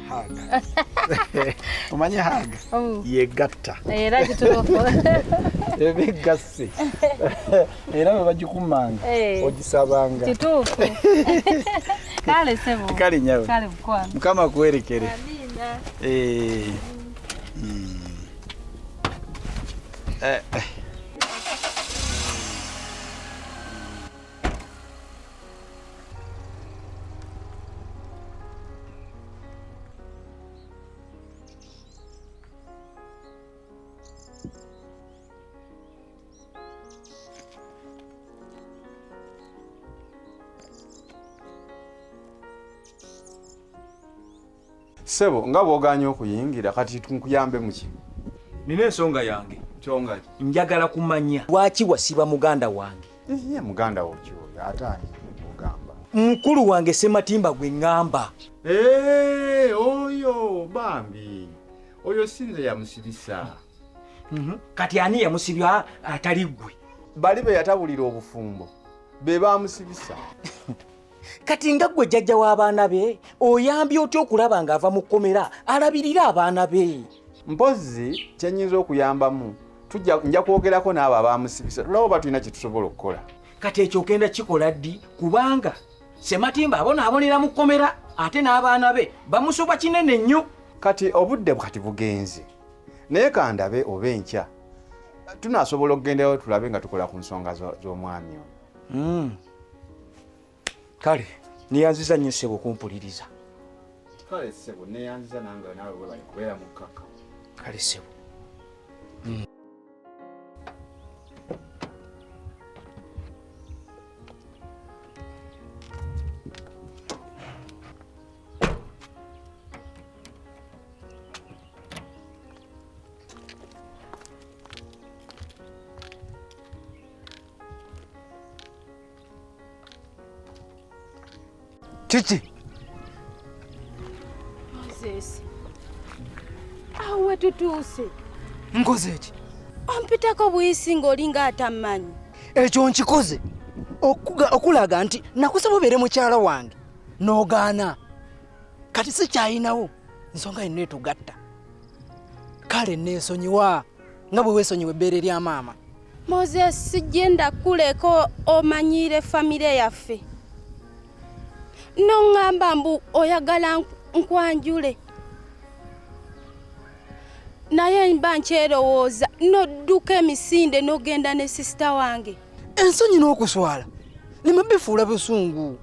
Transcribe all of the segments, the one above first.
haga. Umanye haga? Yegatta. Era kituufu. Ebigasi. Era bwe bagikumanga. Ogisabanga. Kituufu. Kale sebo. Kale nyawe. Kale bukwano. Mukama kuwerekere. Amina. Sebo nga bwoganye okuyingira kati tunkuyambe muki? Nina ensonga yange. Kyonga Njagala kumanya lwaki wasiba muganda wange. ye muganda wo kyo atani mugamba. Mukulu wange Sematimba gwe ngamba. Oyo bambi. Oyo sinze yamusibisa. Kati ani yamusibya atali gwe? Bali be yatabulira obufumbo. Be bamusibisa. Kati nga gwe jjajja w'abaana be oyambye otya okulaba ng'ava mu kkomera alabirira abaana be? Mpozi kyenyinza okuyambamu nja kwogerako n'abo abamusibisa tulaba batulina kye tusobola okukola. Kati ekyo ogenda kikola ddi kubanga Sematimba abonaabonera mu kkomera ate n'abaana be bamusoba kinene nnyo. Kati obudde kati bugenze naye kandabe oba enkya tunaasobola okugendayo tulabe nga tukola ku nsonga z'omwami ono. Kale niyanziza nnyo ssebo okumpuliriza. Kale ssebo neyanziza nange naawe bwe bali kubeera mu kkaka. Kale ssebo. Chichi. Moses. Awe tutuuse. Nkoze eki? Ompitako buyisi ng'olinga atamanyi. Ekyo nkikoze okulaga nti nakusaba obeere mukyala wange n'ogaana. Kati sikyayinawo nsonga yonna etugatta. Kale neesonyiwa nga bwe weesonyiwa ebbeere lya maama. Moses sijenda kuleko omanyire famire yaffe. Nongamba mbu oyagala nkwanjule. Naye mba nkyerowooza nodduka emisinde n'ogenda ne sisita wange. Ensonyi n'okuswala lima bifuula busungu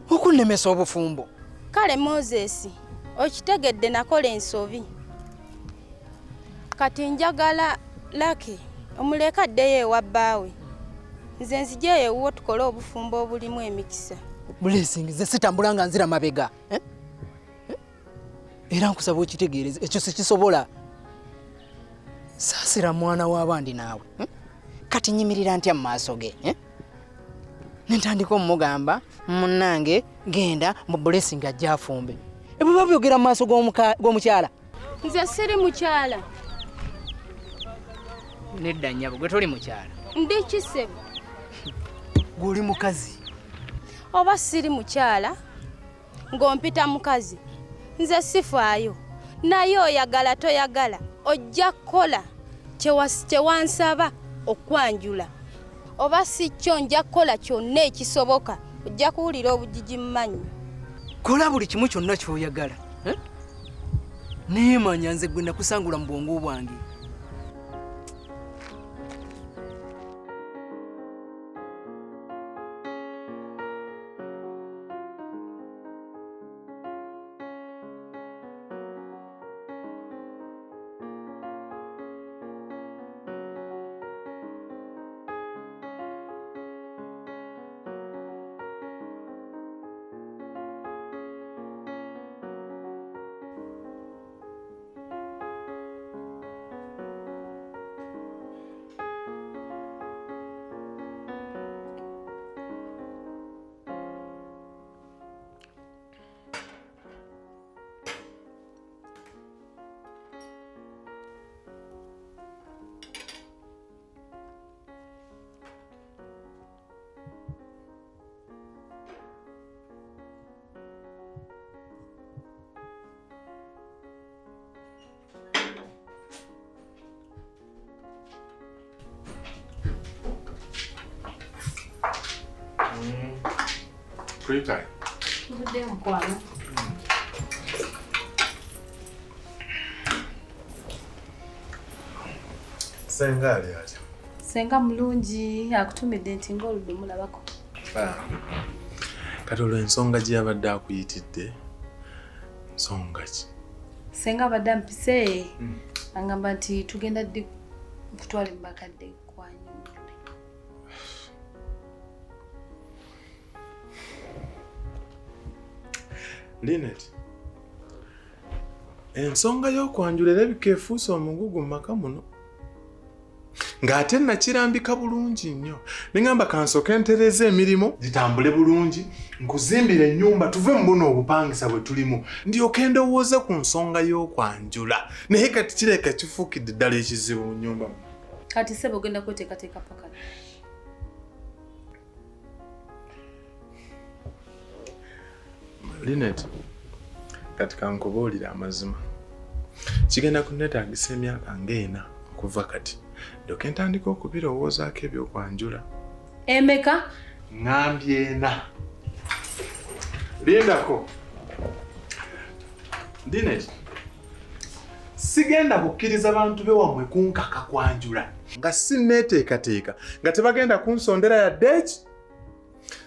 okunnemesa obufumbo. Kale Moses okitegedde nakola ensobi. Kati njagala Lake omuleka addeyo ewa bbaawe. Nze nzijeyo ewuwo tukole obufumbo obulimu emikisa. Blessing ze sitambula nga nzira mabega. Era nkusaba okitegeereze ekyo sikisobola. Saasira mwana w'abandi naawe. Kati nyimirira ntya mu maaso ge. Nentandika omugamba munnange genda mu Blessing ajja afumbe. Ebyo babyogera mu maaso g'omukyala. Nze siri mukyala. Nedda nnyabo gwe toli mukyala. Ndi kisebo. Guli mukazi. Oba siri mukyala ng'ompita mukazi. Nze sifaayo. Naye oyagala toyagala ojja kukola kyewansaba okwanjula. Oba si kyo nja kukola kyonna ekisoboka ojja kuwulira obujiji mmanyi. Kola buli kimu kyonna ky'oyagala. Neemanya nze gwe nakusangula mu bwongo bwange. free time. Tubudde mukwano. Senga ali atya? Senga mulungi akutumidde nti ng'oludde mulabako. Kati olwo ensonga gye yabadde akuyitidde nsonga ki? Senga abadde ampise angamba nti tugenda ddi kutwala mu bakadde kwanyumbule. Linet, ensonga y'okwanjula erabika efuuse omugugu mu maka muno. Ng'ate nakirambika bulungi nnyo. Nengamba kansooke ntereeza emirimu gitambule bulungi, nkuzimbire ennyumba tuve mu buno obupangisa bwe tulimu, ndyoke ndowooze ku nsonga y'okwanjula. Naye kati kireka kifuukidde ddala ekizibu mu nnyumba. Kati sebo ogenda kweteekateeka paka. Linet, kati kankubuulire amazima. Kigenda kunneetaagisa emyaka ng'ena okuva kati. Ndyoke ntandika okubirowoozaako ebyokwanjula. Emeka? Ngambye ena. Lindako. Linet, sigenda kukkiriza bantu be wammwe kunkaka kwanjula nga sinneeteekateeka nga tebagenda kunsondera yadde eki.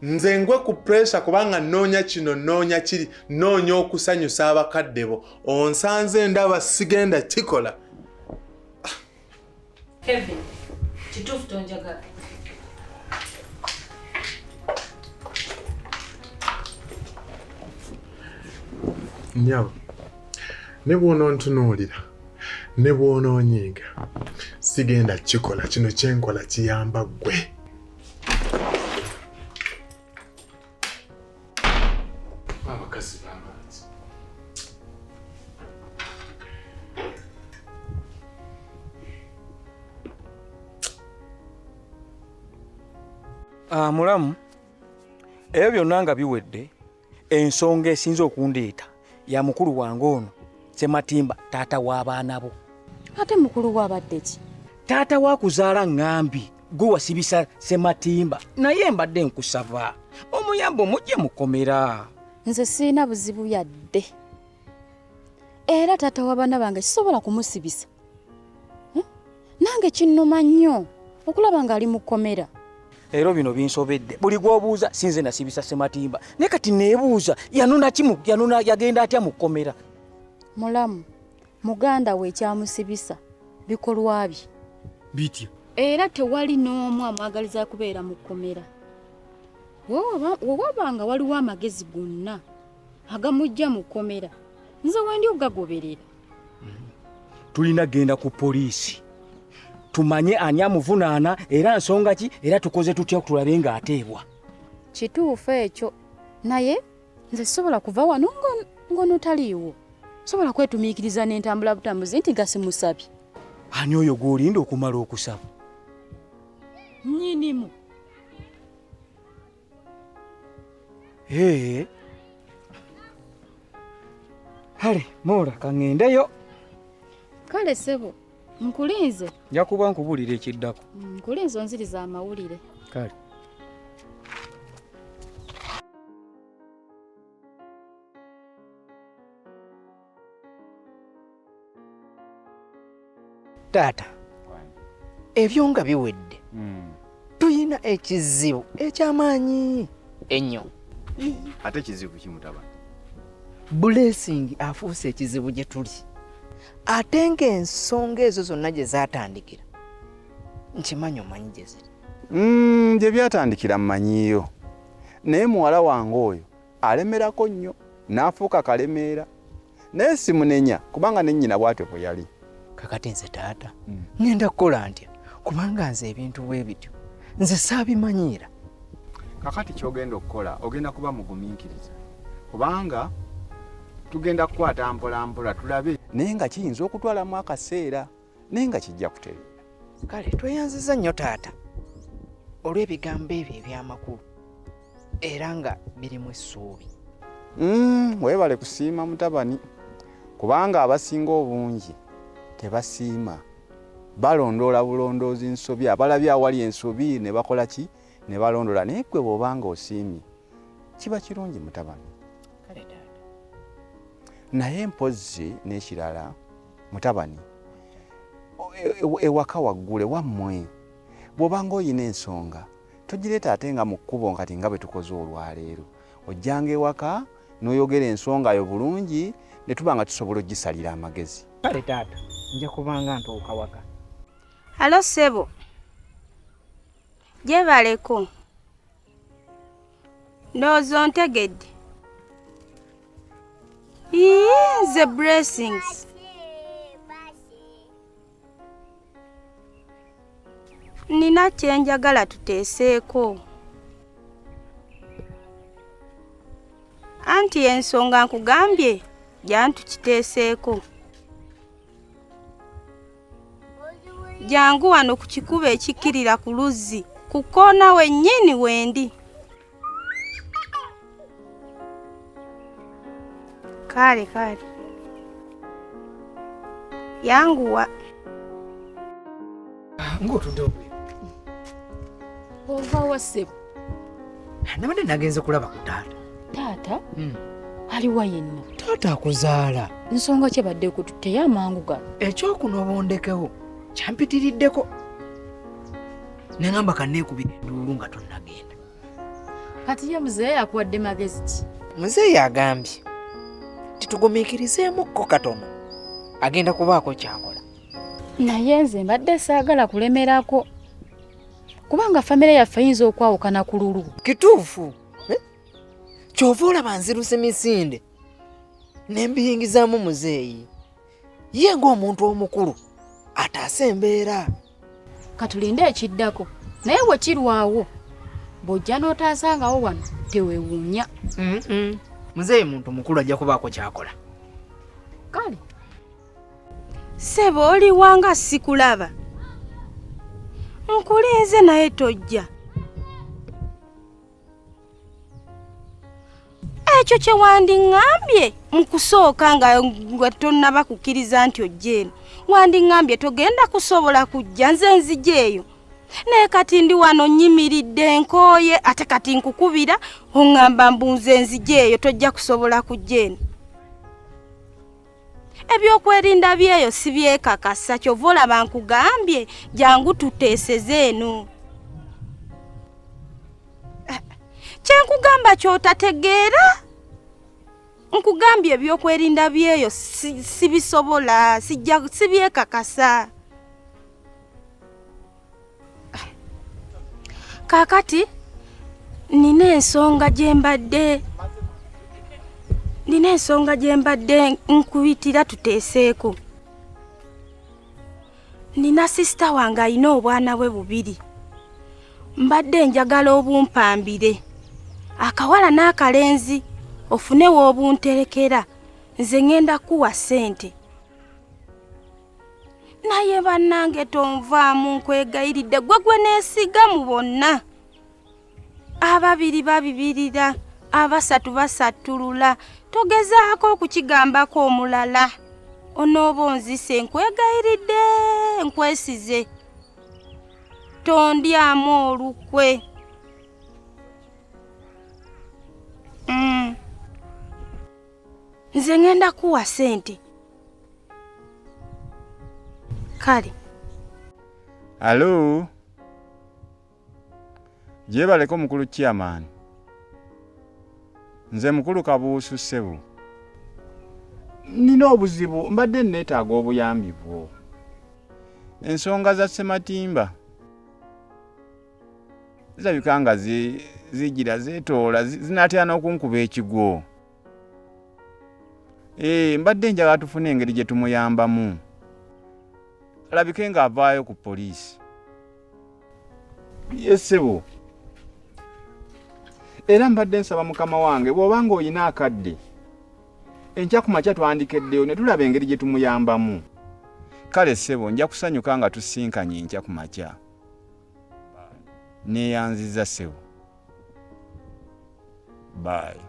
Nze ngwe ku pressure kubanga nnoonya kino nnoonya kiri, nnoonya okusanyusa abakadde bo. Onsanze ndaba sigenda kikola. Kevin, kituufu tonjagala. Nyabo, ne bw'onontunuulira, ne bw'onoonyiiga, sigenda kikola. Kino kyenkola kiyamba ggwe. Abakazi b'amaanyi. Mulamu, ebyo byonna nga biwedde, ensonga esinze okundeeta ya mukulu wange ono Sematimba, taata w'abaana bo. Ate mukulu w'abadde ki? Taata wakuzaala ngambi gwe wasibisa Sematimba, naye mbadde nkusaba omuyambe omujje mukomera. Nze sirina buzibu yadde. Era taata w'abaana bange sisobola kumusibisa. Nange kinnuma nnyo okulaba ng'ali mu kkomera. Ero bino binsobedde. Buli gw'obuuza sinze nasibisa Sematimba. Ne kati neebuuza yanona kimu, yanona yagenda atya mu kkomera. Mulamu, muganda we ekyamusibisa bikolwa bye. Bityo. Era tewali n'omu amwagaliza kubeera mu kkomera. Wobanga waliwo amagezi gonna agamujja mu kkomera, nze wendi ogagoberera. Tulina genda ku poliisi tumanye ani amuvunaana era nsonga ki, era tukoze tutya tulabe ng'ateebwa. Kituufu ekyo, naye nze sisobola kuva wano ng'onotaliiwo. Sobola kwetumiikiriza n'entambula butambuzi nti gasimusabye. Ani oyo gw'olinda okumala okusaba? Nnyinimu. Hale, Mola kaŋŋendeyo. Kale sebo, nkulinze. Nja kuba nkubuulira ekiddako. Nkulinze onziriza amawulire. Kale. Taata, ebyo nga biwedde. Tuyina ekizibu eky'amaanyi ennyo. Ate kizibu kimutaba. Blessing afuuse ekizibu gye tuli. Ate ng'ensonga ezo zonna gye zaatandikira nkimanyi omanyi gye ziri. Gye byatandikira mmanyiyo. Naye muwala wange oyo alemerako nnyo n'afuuka kalemeera. Naye simunenya kubanga ne nnyina bw'atyo bwe yali. Kakati nze taata ngenda kukola ntya kubanga nze ebintu bwe bityo nze saabimanyiira. Kakati ky'ogenda okukola ogenda kuba mugumiikiriza kubanga tugenda kukwata mpola mpola tulabe naye nga kiyinza okutwalamu akaseera naye nga kijja kutereera. Kale tweyanziza nnyo taata olw'ebigambo ebyo eby'amakulu era nga birimu essuubi. Weebale kusiima mutabani kubanga abasinga obungi tebasiima, balondoola bulondoozi nsobi, abalabye awali ensobi ne bakola ki ne balondoola. Naye ggwe bw'obanga osiimye kiba kirungi mutabani. Kale taata. Naye mpozzi n'ekirala mutabani, ewaka waggule wammwe bw'obanga oyina ensonga togireeta ate nga mu kkubo kati nga bwe tukoze olwaleero. Ojjanga ewaka n'oyogera ensonga yo bulungi ne tuba nga tusobola ogisalira amagezi. Kale taata, nja kubanga ntuuka waka. Halo ssebo. Gyebaleko. Ndowooza ontegedde. The blessings. Nina kyenjagala tuteeseeko. Anti ensonga nkugambye jantu kiteeseeko. Jangu wano ku kikuba ekikkirira ku luzzi ku koona wennyini wendi. Kale yanguwa. Ng'otudde obwe. Ova wa ssebo? Nabadde nagenze kulaba ku taata. Taata? Aliwa yenna? Taata akuzaala. Nsonga kye badde kututeyo amangu gano. Ekyokunoba ondekewo kyampitiriddeko. Ne ngamba kanneekubira enduulu nga tonnagenda. Kati ye muzeeyi akuwadde magezi ki? Muzeeyi agambye titugumiikirizeemukko katono agenda kubaako kyakola. Naye nze mbadde saagala kulemerako kubanga famire yaffe yinza okwawukana ku lulu. Kituufu. Kyova olaba nziruse misinde ne mbiyingizaamu muzeeyi. Ye ng'omuntu omukulu ataasa embeera. Katulinde ekiddako naye bwe kirwawo bw'ojja n'otaasangawo wano teweewuunya. Muzeeyi muntu mukulu ajja kubaako kyakola. Kale Ssebo oli wanga sikulaba. Nkulinze naye tojja. Ekyo kye wandiŋŋambye nkusooka nga tonnaba kukkiriza nti ojjeeno. Wandiŋŋambye togenda kusobola kujja nze nzijeeyo. Naye kati ndi wano nnyimiridde nkooye ate kati nkukubira oŋŋamba mbunze nzijeeyo tojja kusobola kujjeeno. Ebyokwerinda byeyo si byekakasa kyova olaba nkugambye jangu tuteeseze eno. Kyenkugamba ky'otategeera? Nkugambye ebyokwerinda byeyo si bisobola, si byekakasa. Kaakati nina ensonga gye mbadde nkuyitira tuteeseeko. Nina sisita wange alina obwana bwe bubiri. Mbadde njagala obumpambire. Akawala n'akalenzi ofune w'obunterekera. Nze ngenda kuwa ssente. Naye bannange tonvaamu nkwegayiridde gwe neesiga mu bonna. Ababiri babibirira, abasatu basattulula. Togezaako okukigambako omulala. Onooba onzise nkwegayiridde nkwesize. Tondyamu olukwe. Nze ngenda kuwa ssente. Kale. Alo? Gyebaleko mukulu chairman. Nze mukulu Kabuusu ssebo. Nina obuzibu mbadde neetaaga obuyambi bwo. Ensonga za Ssematimba zirabika nga zijira zeetoola zinaatera n'okunkuba ekigwo. Mbadde njagala tufune engeri gye tumuyambamu. Alabike nga avaayo ku poliisi. Ssebo. Era mbadde nsaba mukama wange bw'obanga oyina akadde enkya ku makya twandikeddeyo ne tulaba engeri gye tumuyambamu. Kale ssebo nja kusanyuka nga tusinkanye enkya ku makya. Neeyanziza ssebo. Bye.